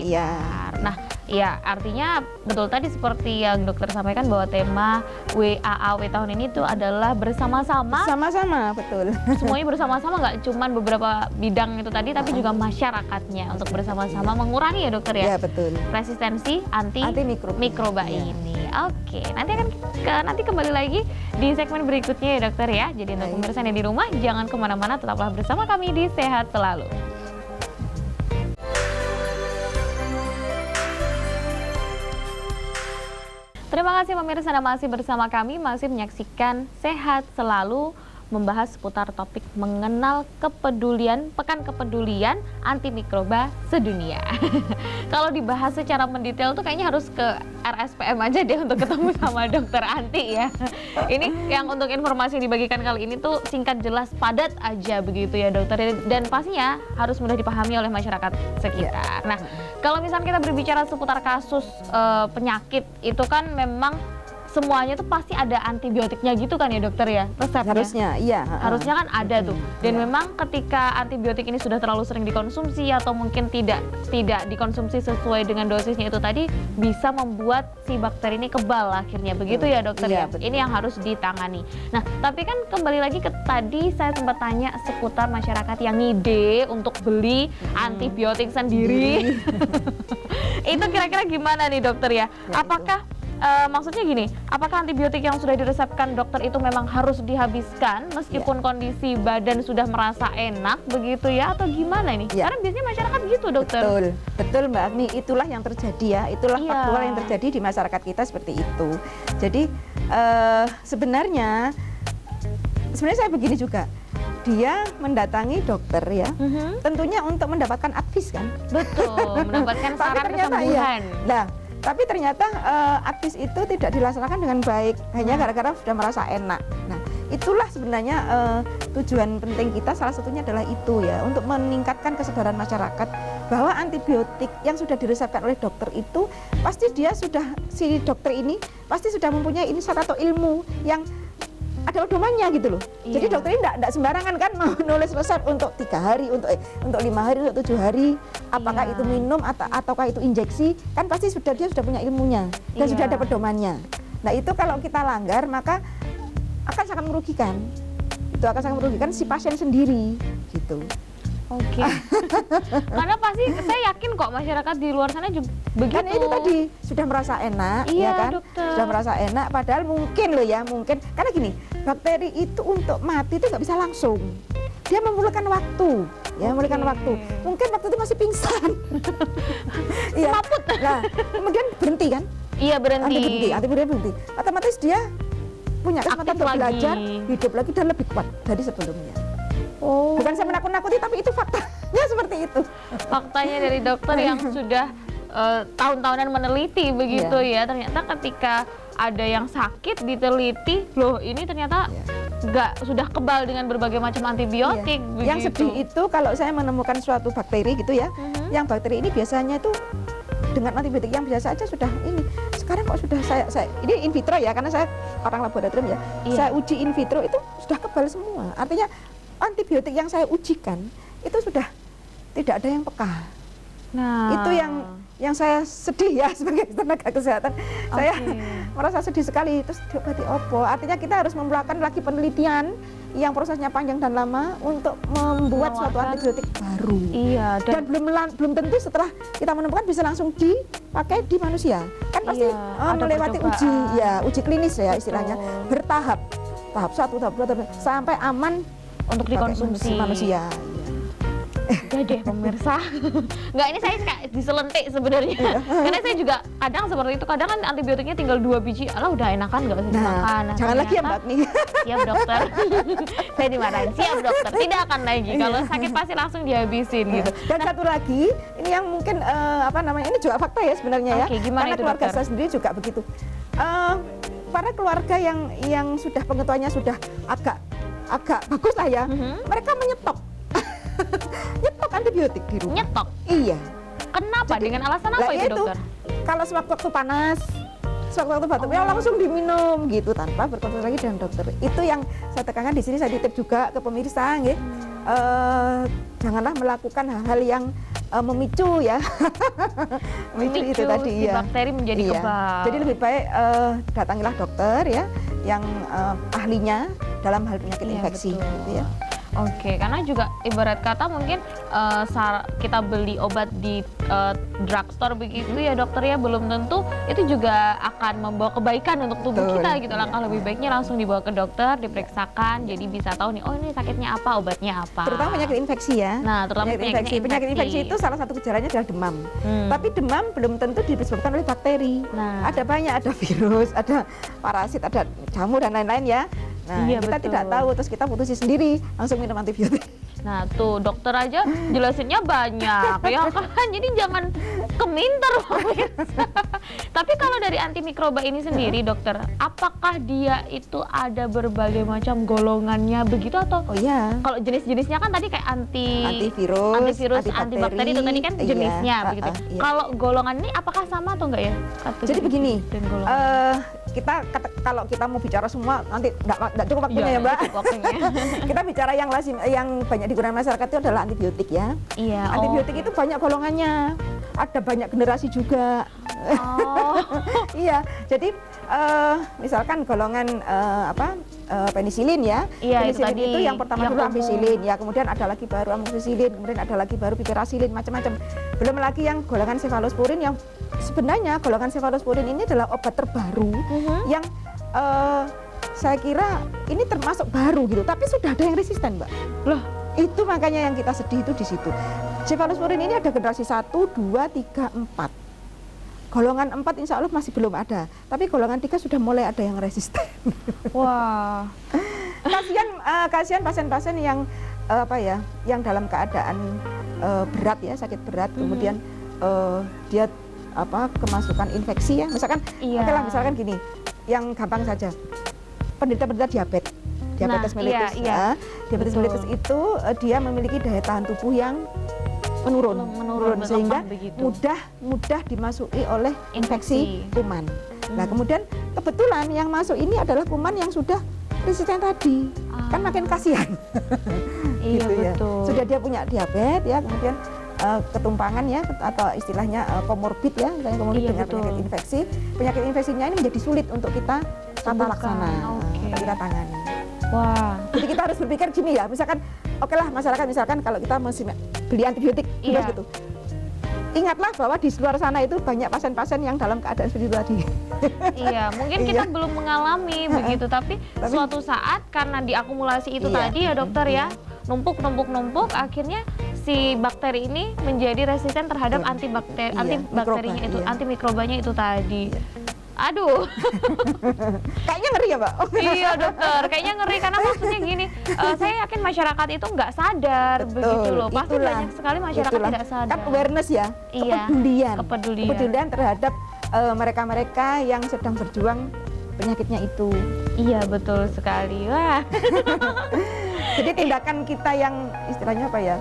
Nah, ya artinya betul tadi seperti yang dokter sampaikan bahwa tema WAAW tahun ini tuh adalah bersama-sama. Sama-sama, betul. Semuanya bersama-sama, nggak cuma beberapa bidang itu tadi, tapi juga masyarakatnya untuk bersama-sama mengurangi ya dokter ya. Iya betul. Resistensi antimikroba ini. Oke, nanti kembali lagi di segmen berikutnya ya dokter ya. Jadi untuk pemirsa yang di rumah jangan kemana-mana, tetaplah bersama kami di Sehat Selalu. Terima kasih pemirsa Anda masih bersama kami, masih menyaksikan Sehat Selalu, membahas seputar topik mengenal kepedulian, Pekan Kepedulian Antimikroba Sedunia. Kalau dibahas secara mendetail tuh kayaknya harus ke RSPM aja deh untuk ketemu sama dokter Anti ya. Ini yang untuk informasi yang dibagikan kali ini tuh singkat, jelas, padat aja begitu ya dokter, dan pastinya harus mudah dipahami oleh masyarakat sekitar. Nah, kalau misalnya kita berbicara seputar kasus penyakit itu kan memang semuanya tuh pasti ada antibiotiknya gitu kan ya dokter ya, resepnya? Harusnya, iya. Harusnya kan ada tuh. Dan memang ketika antibiotik ini sudah terlalu sering dikonsumsi atau mungkin tidak dikonsumsi sesuai dengan dosisnya itu tadi, bisa membuat si bakteri ini kebal akhirnya. Begitu ya dokter ya? Ini yang harus ditangani. Nah, tapi kan kembali lagi ke tadi saya sempat tanya seputar masyarakat yang ngide untuk beli antibiotik sendiri. Itu kira-kira gimana nih dokter ya? Apakah maksudnya gini, apakah antibiotik yang sudah diresepkan dokter itu memang harus dihabiskan meskipun kondisi badan sudah merasa enak begitu ya, atau gimana ini? Karena biasanya masyarakat gitu, dokter. Betul Mbak Agni, itulah yang terjadi ya, itulah faktual yang terjadi di masyarakat kita seperti itu. Jadi sebenarnya saya begini juga. Dia mendatangi dokter ya, tentunya untuk mendapatkan advis kan. Betul, mendapatkan saran kesembuhan. Nah, tapi ternyata advis itu tidak dilaksanakan dengan baik, hanya gara-gara sudah merasa enak. Nah, itulah sebenarnya tujuan penting kita, salah satunya adalah itu ya, untuk meningkatkan kesadaran masyarakat bahwa antibiotik yang sudah diresepkan oleh dokter itu pasti dia sudah, si dokter ini pasti sudah mempunyai insight atau ilmu yang ada pedomannya gitu loh. Jadi dokter ini tidak sembarangan kan mau nulis resep untuk 3 hari, untuk 5 hari, untuk 7 hari. Apakah itu minum ataukah itu injeksi? Kan pasti dia sudah punya ilmunya dan sudah ada pedomannya. Nah itu kalau kita langgar maka akan sangat merugikan. Itu akan sangat merugikan si pasien sendiri gitu. Oke. Karena pasti saya yakin kok masyarakat di luar sana juga begitu. Kan itu tadi sudah merasa enak, ya kan? Dokter. Sudah merasa enak, padahal mungkin loh ya, mungkin karena gini, bakteri itu untuk mati itu nggak bisa langsung. Dia memerlukan waktu, ya, memerlukan waktu. Mungkin waktu itu masih pingsan. Iya. Nah, kemudian berhenti kan? Iya, berhenti. Berhenti. Otomatis dia punya kesempatan untuk belajar, hidup lagi dan lebih kuat dari sebelumnya. Bukan saya menakut-nakuti, tapi itu faktanya seperti itu. Faktanya dari dokter yang sudah tahun-tahunan meneliti begitu ya. Ternyata ketika ada yang sakit diteliti, loh ini ternyata sudah kebal dengan berbagai macam antibiotik. Yang sedih itu kalau saya menemukan suatu bakteri gitu ya, yang bakteri ini biasanya itu dengan antibiotik yang biasa aja sudah ini. Sekarang kok sudah saya ini in vitro ya, karena saya orang laboratorium ya. Saya uji in vitro itu sudah kebal semua. Artinya antibiotik yang saya ujikan itu sudah tidak ada yang peka. Nah, itu yang saya sedih ya sebagai tenaga kesehatan. Saya merasa sedih sekali. Terus berarti opo? Artinya kita harus melakukan lagi penelitian yang prosesnya panjang dan lama untuk membuat suatu antibiotik baru. Iya. Dan belum tentu setelah kita menemukan bisa langsung dipakai di manusia. Kan pasti melewati uji klinis ya istilahnya, bertahap. Tahap 1, tahap 2, sampai aman untuk dikonsumsi manusia. Udah deh pemirsa. Enggak, ini saya kayak diselentik sebenarnya. Karena saya juga kadang seperti itu. Kadang kan antibiotiknya tinggal 2 biji. Alah udah enakan, nggak usah dimakan. Jangan lagi ya Mbak nih. Siap dokter. Saya dimarahin. Siap dokter. Tidak akan lagi. Kalau sakit pasti langsung dihabisin gitu. Dan satu lagi, ini yang mungkin ini juga fakta ya sebenarnya ya. Gimana karena itu, keluarga dokter? saya sendiri juga begitu. Para keluarga yang sudah pengetahuannya sudah agak bagus lah ya, mereka menyetop antibiotik di rumah. Nyetok? Iya. Kenapa? Dengan alasan apa itu dokter? Kalau sewaktu-waktu panas, sewaktu-waktu batuk ya langsung diminum gitu tanpa berkonsultasi lagi dengan dokter. Itu yang saya tekankan di sini, saya titip juga ke pemirsa, nggih. Janganlah melakukan hal-hal yang memicu ya. memicu itu tadi si bakteri menjadi kebal. Jadi lebih baik datangilah dokter ya yang ahlinya dalam hal penyakit infeksi gitu ya. Oke, karena juga ibarat kata mungkin kita beli obat di drugstore begitu ya dokter ya, belum tentu itu juga akan membawa kebaikan untuk tubuh kita gitu. Langkah lebih baiknya langsung dibawa ke dokter, diperiksakan, jadi bisa tahu nih, oh ini sakitnya apa, obatnya apa. Terutama penyakit infeksi ya. Nah, terutama penyakit infeksi itu salah satu gejalanya adalah demam. Tapi demam belum tentu disebabkan oleh bakteri. Ada banyak, ada virus, ada parasit, ada jamur dan lain-lain ya. Nah, kita tidak tahu, terus kita putusin sendiri, langsung minum antibiotik. Nah tuh dokter aja jelasinnya banyak ya kan, jadi jangan keminter. Tapi kalau dari antimikroba ini sendiri dokter, apakah dia itu ada berbagai macam golongannya begitu atau? Oh iya. Kalau jenis-jenisnya kan tadi kayak antivirus, antibakteri itu tadi kan jenisnya begitu. Iya. Kalau golongan ini apakah sama atau enggak ya? Jadi begini, kita kalau kita mau bicara semua nanti enggak cukup waktunya ya Mbak. Kita bicara yang lazim, yang banyak digunakan masyarakat itu adalah antibiotik ya. Iya. Antibiotik itu banyak golongannya, ada banyak generasi juga. Iya. Jadi misalkan golongan penisilin ya. Iya, penisilin itu yang pertama dulu ampicillin, ya kemudian ada lagi baru amoxicillin, kemudian ada lagi baru piperacillin, macam-macam. Belum lagi yang golongan cephalosporin yang sebenarnya golongan cefalosporin ini adalah obat terbaru yang saya kira ini termasuk baru gitu, tapi sudah ada yang resisten, Mbak. Loh, itu makanya yang kita sedih itu di situ. Cefalosporin ini ada generasi 1, 2, 3, 4. Golongan 4 insya Allah masih belum ada, tapi golongan 3 sudah mulai ada yang resisten. wah. Kasihan pasien-pasien yang yang dalam keadaan berat ya, sakit berat, kemudian dia kemasukan infeksi ya, misalkan, Iya. oke lah, misalkan gini, yang gampang saja, penderita diabetes mellitus. iya. Diabetes Betul. mellitus itu dia memiliki daya tahan tubuh yang menurun sehingga lemah begitu. mudah dimasuki oleh infeksi kuman. Nah, kemudian kebetulan yang masuk ini adalah kuman yang sudah resisten tadi, kan makin kasihan. Iya, gitu ya. betul. Sudah dia punya diabetes ya, kemudian ketumpangan ya, atau istilahnya komorbid ya, misalnya komorbid Iya, dengan betul. penyakit infeksi. Penyakit infeksinya ini menjadi sulit untuk kita tata Sembuhkan. laksana, Oke. untuk kita tangani. Wah, Jadi kita harus berpikir gini ya, misalkan oke lah masyarakat, misalkan kalau kita mesti beli antibiotik Iya. gitu. Ingatlah bahwa di luar sana itu banyak pasien-pasien yang dalam keadaan seperti itu tadi. iya, mungkin kita belum mengalami begitu, tapi suatu saat karena diakumulasi itu Iya. tadi ya dokter ya, numpuk, akhirnya si bakteri ini menjadi resisten terhadap Betul. antibakterinya Mikroba, itu, iya. antimikrobanya itu tadi. Aduh, Kayaknya ngeri ya, Mbak? iya dokter, kayaknya ngeri karena maksudnya gini, saya yakin masyarakat itu nggak sadar begitu loh, pasti itulah. banyak sekali masyarakat Itulah. tidak sadar. Kan awareness ya, Iya, kepedulian. kepedulian terhadap mereka-mereka yang sedang berjuang penyakitnya itu. Iya betul sekali, wah. Jadi tindakan kita yang istilahnya apa ya,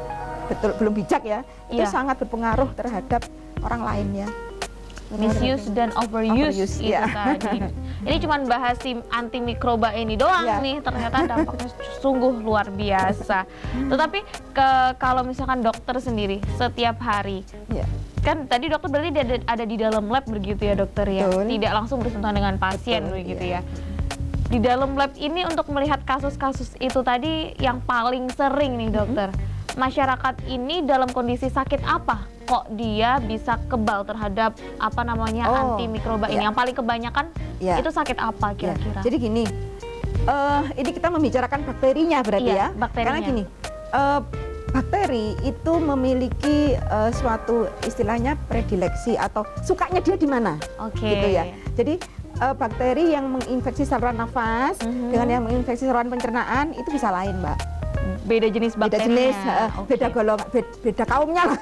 belum bijak ya, itu Iya. sangat berpengaruh terhadap orang lain ya. Misuse dan overuse, Overuse, itu iya. tadi. Ini cuma bahas si antimikroba ini doang Iya. nih, ternyata dampaknya sungguh luar biasa. Tetapi kalau misalkan dokter sendiri setiap hari, Ya. kan tadi dokter berarti ada di dalam lab begitu ya dokter ya, Betul. tidak langsung bersentuhan dengan pasien Betul, begitu iya. ya. Di dalam lab ini untuk melihat kasus-kasus itu tadi yang paling sering nih dokter, masyarakat ini dalam kondisi sakit apa kok dia bisa kebal terhadap antimikroba ini? iya. Yang paling kebanyakan Iya. itu sakit apa Ya, kira-kira? jadi gini, ini kita membicarakan bakterinya berarti Iya, ya. bakterinya. Karena gini, bakteri itu memiliki suatu istilahnya predileksi atau sukanya dia di mana, Oke. gitu ya. Jadi bakteri yang menginfeksi saluran nafas dengan yang menginfeksi saluran pencernaan itu bisa lain, Mbak. Beda jenis Beda bakterinya. jenis, Oke. beda golongan, beda kaumnya lah,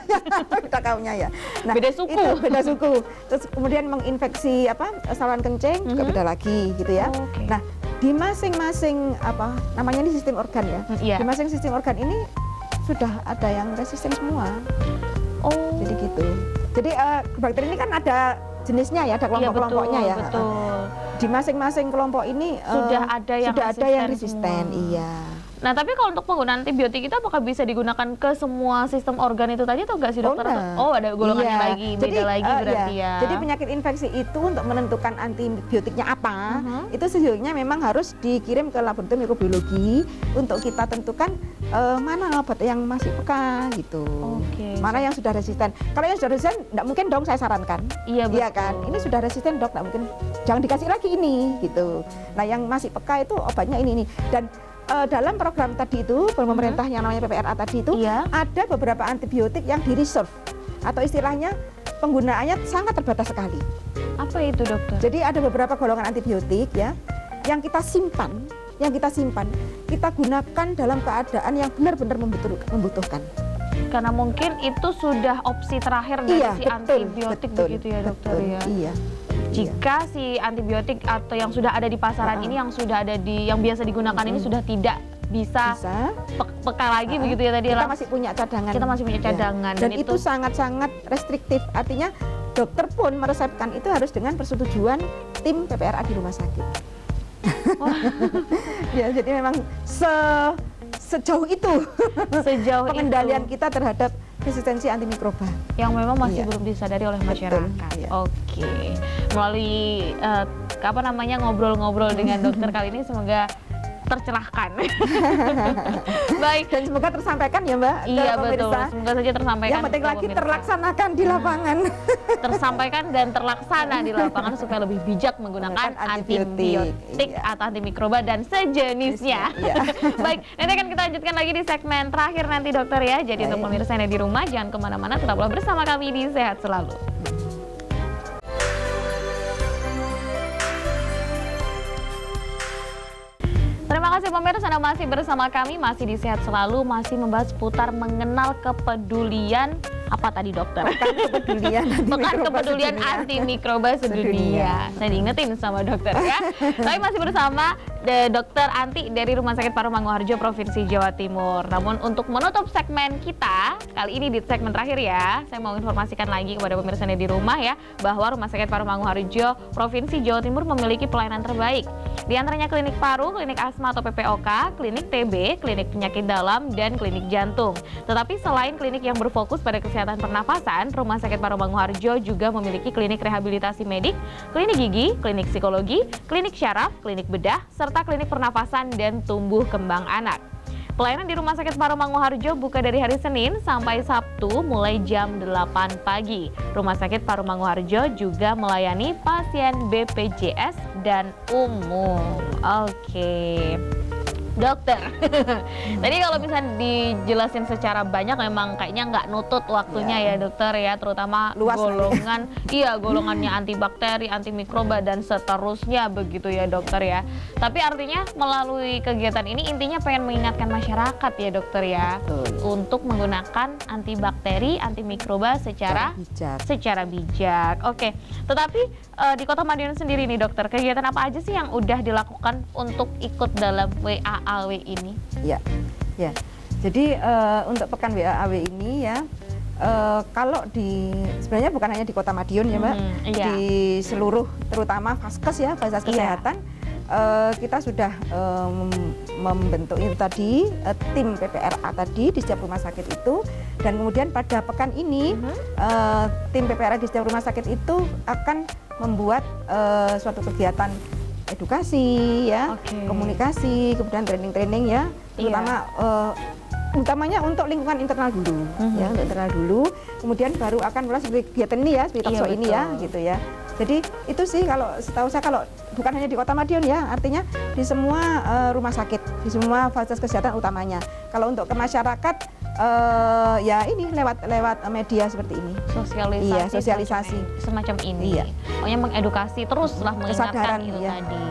beda kaumnya ya. Nah, Beda suku. Itu beda suku. Terus kemudian menginfeksi saluran kencing juga beda lagi, gitu ya. Oke. Nah, di masing-masing namanya ini sistem organ ya. Iya. Di masing sistem organ ini sudah ada yang resisten semua. Oh. Jadi gitu. Jadi bakteri ini kan ada jenisnya ya, ada kelompok-kelompoknya ya. Betul. Di masing-masing kelompok ini sudah ada yang resisten, semua. iya. Nah, tapi kalau untuk penggunaan antibiotik itu apakah bisa digunakan ke semua sistem organ itu tadi atau enggak sih dokter? enggak. Oh, ada golongannya Iya. lagi, beda lagi berarti iya. ya. Jadi penyakit infeksi itu untuk menentukan antibiotiknya apa, itu sejujurnya memang harus dikirim ke laboratorium mikrobiologi untuk kita tentukan mana obat yang masih peka gitu. Oke. Mana yang sudah resisten. Kalau yang sudah resisten, enggak mungkin dong saya sarankan. Iya, betul. kan? Ini sudah resisten dok, enggak mungkin. Jangan dikasih lagi ini gitu. Nah, yang masih peka itu obatnya ini. Dan dalam program tadi itu, pemerintah yang namanya PPRA tadi itu, Iya. ada beberapa antibiotik yang di reserve atau istilahnya penggunaannya sangat terbatas sekali. Apa itu dokter? Jadi ada beberapa golongan antibiotik ya yang kita simpan, kita gunakan dalam keadaan yang benar-benar membutuhkan. Karena mungkin itu sudah opsi terakhir dari si antibiotik begitu ya dokter betul, ya. Iya. Jika si antibiotik atau yang sudah ada di pasaran ini, yang sudah ada yang biasa digunakan ini sudah tidak bisa peka lagi begitu ya tadi. Kita masih punya cadangan. Kita masih punya cadangan. Dan itu sangat-sangat restriktif. Artinya dokter pun meresepkan itu harus dengan persetujuan tim PPRA di rumah sakit. Ya, jadi memang sejauh itu pengendalian kita terhadap resistensi antimikroba yang memang masih belum disadari oleh masyarakat. Iya. Oke, melalui ngobrol-ngobrol dengan dokter kali ini, semoga tercerahkan. Baik. Dan semoga tersampaikan ya Mbak. Iya ke betul, pemirsa. semoga saja tersampaikan. Yang penting ke lagi pemirsa. terlaksanakan di lapangan. Tersampaikan dan terlaksana di lapangan supaya lebih bijak menggunakan Menggunakan antibiotik iya. atau antimikroba dan sejenisnya. Iya. Baik, nanti akan kita lanjutkan lagi di segmen terakhir nanti dokter ya. Jadi untuk Baik. pemirsa yang ada di rumah jangan kemana-mana, tetaplah bersama kami di Sehat Selalu. Terima kasih pemirsa, Anda masih bersama kami, masih di Sehat Selalu, masih membahas seputar mengenal kepedulian apa tadi dokter? Pekan kepedulian antimikroba sedunia. Saya diingetin sama dokter ya. Tapi masih bersama Dokter Anti dari Rumah Sakit Paru Manguharjo Provinsi Jawa Timur. Namun untuk menutup segmen kita kali ini di segmen terakhir ya, saya mau informasikan lagi kepada pemirsa yang ada di rumah ya, bahwa Rumah Sakit Paru Manguharjo Provinsi Jawa Timur memiliki pelayanan terbaik. Di antaranya klinik paru, klinik asma atau PPOK, klinik TB, klinik penyakit dalam, dan klinik jantung. Tetapi selain klinik yang berfokus pada kesehatan pernafasan, Rumah Sakit Paru Manguharjo juga memiliki klinik rehabilitasi medik, klinik gigi, klinik psikologi, klinik syaraf, klinik bedah, serta klinik pernafasan dan tumbuh kembang anak. Pelayanan di Rumah Sakit Paru Manguharjo buka dari hari Senin sampai Sabtu mulai jam 8 pagi. Rumah Sakit Paru Manguharjo juga melayani pasien BPJS dan umum. Oke. Dokter, tadi kalau misalnya dijelasin secara banyak memang kayaknya nggak nutut waktunya ya dokter ya, terutama luas golongan, iya golongannya antibakteri, antimikroba dan seterusnya begitu ya dokter ya. Tapi artinya melalui kegiatan ini intinya pengen mengingatkan masyarakat ya dokter ya, untuk menggunakan antibakteri, antimikroba secara bijak. Oke, tetapi di Kota Madiun sendiri nih dokter, kegiatan apa aja sih yang udah dilakukan untuk ikut dalam WAAW ini? Ya. Jadi untuk pekan WAAW ini ya, kalau sebenarnya bukan hanya di Kota Madiun ya Mbak, iya. di seluruh terutama Vaskes ya, fasilitas kesehatan, kita sudah membentuk itu tadi tim PPRA tadi di setiap rumah sakit itu, dan kemudian pada pekan ini tim PPRA di setiap rumah sakit itu akan membuat suatu kegiatan edukasi ya, komunikasi, kemudian training ya, terutama utamanya untuk lingkungan internal dulu ya, untuk internal dulu, kemudian baru akan mulai seperti kegiatan ini ya, seperti talkshow ini ya, gitu ya. Jadi itu sih kalau setahu saya, kalau bukan hanya di Kota Madiun ya, artinya di semua rumah sakit, di semua fasilitas kesehatan utamanya. Kalau untuk ke masyarakat ya ini lewat media seperti ini. Sosialisasi semacam ini. Iya. Pokoknya mengedukasi teruslah, mengingatkan itu ya. tadi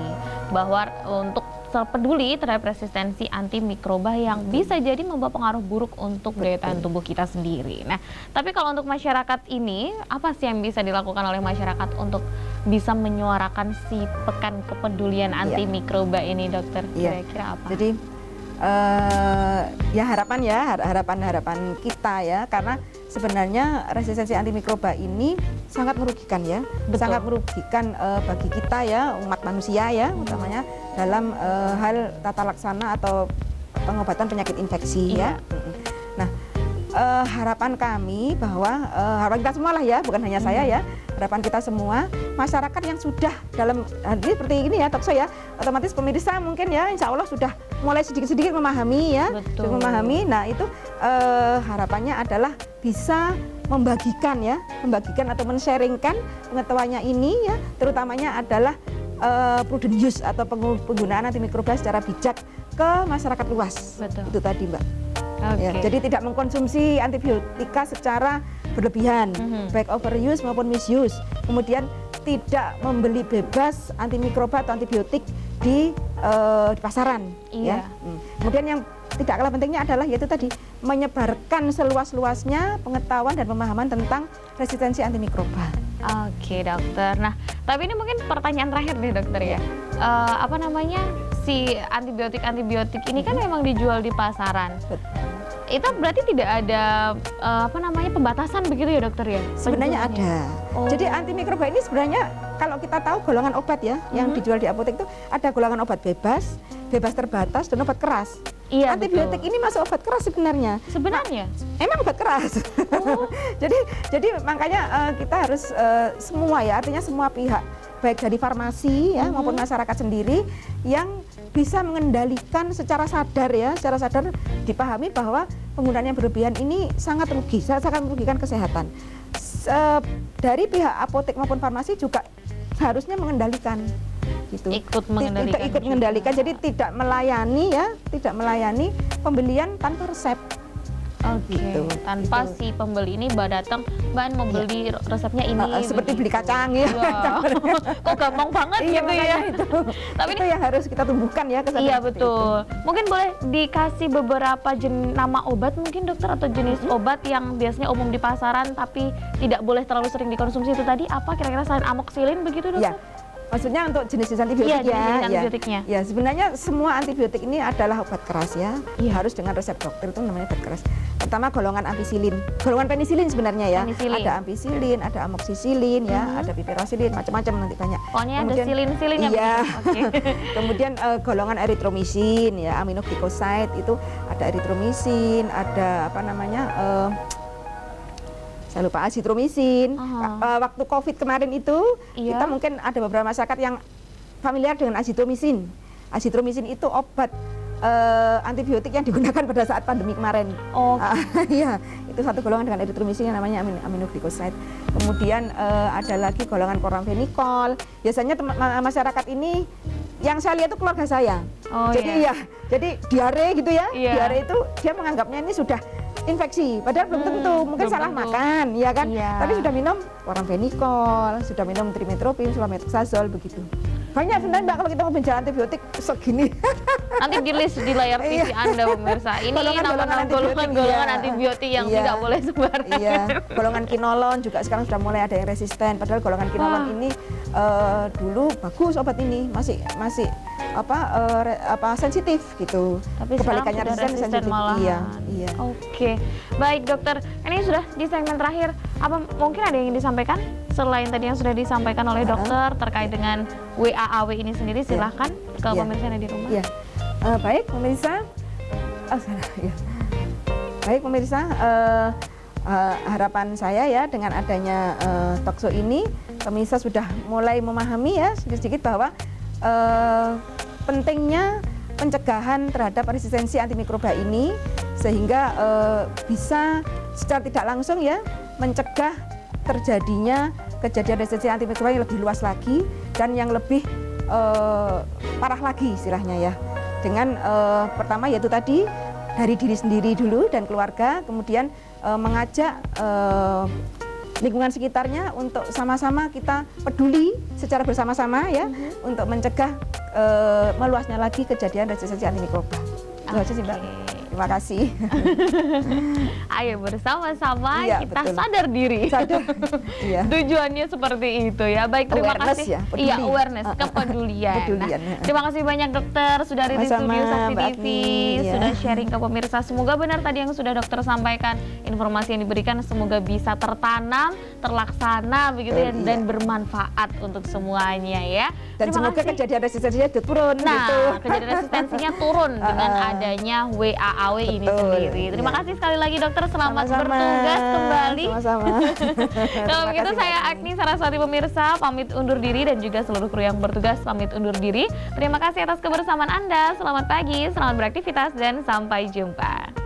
bahwa untuk peduli terhadap resistensi antimikroba yang bisa jadi membawa pengaruh buruk untuk daya tahan tubuh kita sendiri. Nah, tapi kalau untuk masyarakat ini, apa sih yang bisa dilakukan oleh masyarakat untuk bisa menyuarakan si pekan kepedulian antimikroba ini, dokter? Kira-kira apa? Jadi ya harapan kita ya, karena sebenarnya resistensi antimikroba ini sangat merugikan ya. Betul. Sangat merugikan bagi kita ya, umat manusia ya, utamanya dalam hal tata laksana atau pengobatan penyakit infeksi ya. Nah, harapan kami bahwa harapan kita semua lah ya, bukan hanya saya ya, harapan kita semua, masyarakat yang sudah dalam ini seperti ini ya, talkshow ya, otomatis pemirsa mungkin ya, insya Allah sudah mulai sedikit-sedikit memahami ya. Betul. Memahami. Nah itu harapannya adalah bisa membagikan atau men-sharingkan pengetahuannya ini ya, terutamanya adalah prudent use atau penggunaan antimikroba secara bijak ke masyarakat luas. Betul. Itu tadi Mbak. Ya, jadi tidak mengkonsumsi antibiotika secara berlebihan, baik overuse maupun misuse. Kemudian tidak membeli bebas antimikroba atau antibiotik di pasaran. Iya. Ya. Kemudian yang tidak kalah pentingnya adalah yaitu tadi menyebarkan seluas-luasnya pengetahuan dan pemahaman tentang resistensi antimikroba. Oke dokter. Nah, tapi ini mungkin pertanyaan terakhir deh dokter ya. Si antibiotik ini kan memang dijual di pasaran. Betul. Itu berarti tidak ada pembatasan begitu ya dokter ya? Sebenarnya ada. Jadi antimikroba ini sebenarnya kalau kita tahu golongan obat ya, yang dijual di apotek itu ada golongan obat bebas terbatas, dan obat keras. Iya, Antibiotik betul. ini masuk obat keras sebenarnya. Sebenarnya? Emang obat keras. Oh. jadi makanya kita harus semua ya, artinya semua pihak baik dari farmasi ya maupun masyarakat sendiri yang bisa mengendalikan secara sadar ya, secara sadar dipahami bahwa penggunaan yang berlebihan ini sangat rugi, sangat merugikan kesehatan. Dari pihak apotek maupun farmasi juga harusnya mengendalikan gitu. Ikut mengendalikan. Ikut mengendalikan, jadi tidak melayani ya, tidak melayani pembelian tanpa resep. Oke, Gitu, tanpa gitu. si pembeli ini datang, Mbak mau beli resepnya ini. Seperti beli begitu. kacang ya. Iya. Kok gampang banget Iya, gitu ya. makanya itu. Tapi Itu yang harus kita tumbuhkan ya kesadaran iya seperti betul. Mungkin boleh dikasih beberapa nama obat mungkin dokter atau jenis obat yang biasanya umum di pasaran tapi tidak boleh terlalu sering dikonsumsi itu tadi apa kira-kira selain amoxicillin begitu itu. dokter? Ya. Maksudnya untuk jenis-jenis antibiotik Iya, ya. jenis-jenis ya. antibiotiknya. Ya, sebenarnya semua antibiotik ini adalah obat keras ya. Iya. Harus dengan resep dokter, itu namanya obat keras. Pertama golongan ampicillin. Golongan penisilin sebenarnya ya. Penicillin. Ada ampicillin, ada amoxicillin ya, ada piperacillin, macam-macam nanti banyak. Pokoknya ada Kemudian- silin-silinnya Iya. begitu. Oke. Kemudian golongan erythromycin ya, aminoglycoside itu ada erythromycin, ada apa namanya? Saya lupa azitromycin. Waktu COVID kemarin itu Iya. kita mungkin ada beberapa masyarakat yang familiar dengan azitromycin. Azitromycin itu obat antibiotik yang digunakan pada saat pandemi kemarin. Oh. Iya, itu satu golongan dengan erythromycin yang namanya aminoglycoside. Kemudian ada lagi golongan chloramphenicol. Biasanya masyarakat ini yang saya lihat itu keluarga saya. Oh, Jadi iya. ya, jadi diare gitu ya. Iya. Diare itu dia menganggapnya ini sudah infeksi, padahal belum tentu, mungkin belum salah tentu. makan, ya kan? Iya. Tapi sudah minum chloramphenicol, sudah minum trimethoprim, sulfamethoxazole begitu. Banyak sebenarnya Mbak kalau kita mau bicara antibiotik segini. Nanti di list di layar TV Iya. Anda pemirsa. Ini Golongan-golongan nama-nama antibiotik, golongan-golongan iya. antibiotik yang Iya. tidak boleh sembarangan. Iya, golongan kinolon juga sekarang sudah mulai ada yang resisten. Padahal golongan kinolon Wah. ini dulu bagus obat ini, masih sensitif gitu. Tapi Kebalikannya sekarang sudah resisten sensitif. malahan. Iya, iya. Oke, baik dokter. Ini sudah di segmen terakhir. Apa mungkin ada yang disampaikan selain tadi yang sudah disampaikan oleh dokter terkait dengan WAAW ini sendiri? Silahkan ke Iya. pemirsa yang ada di rumah. Iya. Baik pemirsa. Ya. Baik pemirsa, harapan saya ya dengan adanya talkshow ini, pemirsa sudah mulai memahami ya sedikit-sedikit bahwa pentingnya pencegahan terhadap resistensi antimikroba ini sehingga bisa secara tidak langsung ya mencegah terjadinya kejadian resistensi antimikroba yang lebih luas lagi dan yang lebih parah lagi istilahnya ya. Dengan pertama yaitu tadi dari diri sendiri dulu dan keluarga, kemudian mengajak lingkungan sekitarnya untuk sama-sama kita peduli secara bersama-sama ya untuk mencegah meluasnya lagi kejadian resistensi antimikroba. Itu aja sih Mbak. Terima kasih. Ayo bersama-sama Iya, kita betul. sadar diri. Sadar. Iya. Tujuannya seperti itu ya. Baik, terima Awareness kasih. ya, peduli. Iya, awareness, kepedulian. Kepedulian, ya. Terima kasih banyak dokter sudah ada di Sama-sama, studio Saksi Mbak TV, Agni, ya. sudah sharing ke pemirsa. Semoga benar tadi yang sudah dokter sampaikan, informasi yang diberikan semoga bisa tertanam, terlaksana begitu ya, Iya. dan bermanfaat untuk semuanya ya. Dan Terima semoga kasih. kejadian resistensinya turun Nah, gitu. kejadian resistensinya turun dengan adanya WAAW ini Betul, sendiri. Terima iya. kasih sekali lagi dokter, selamat Sama-sama. bertugas kembali. Sama-sama. Kalau Terima begitu kasih, saya Mbak Agni Saraswati pemirsa pamit undur diri dan juga seluruh kru yang bertugas pamit undur diri. Terima kasih atas kebersamaan Anda. Selamat pagi, selamat beraktivitas dan sampai jumpa.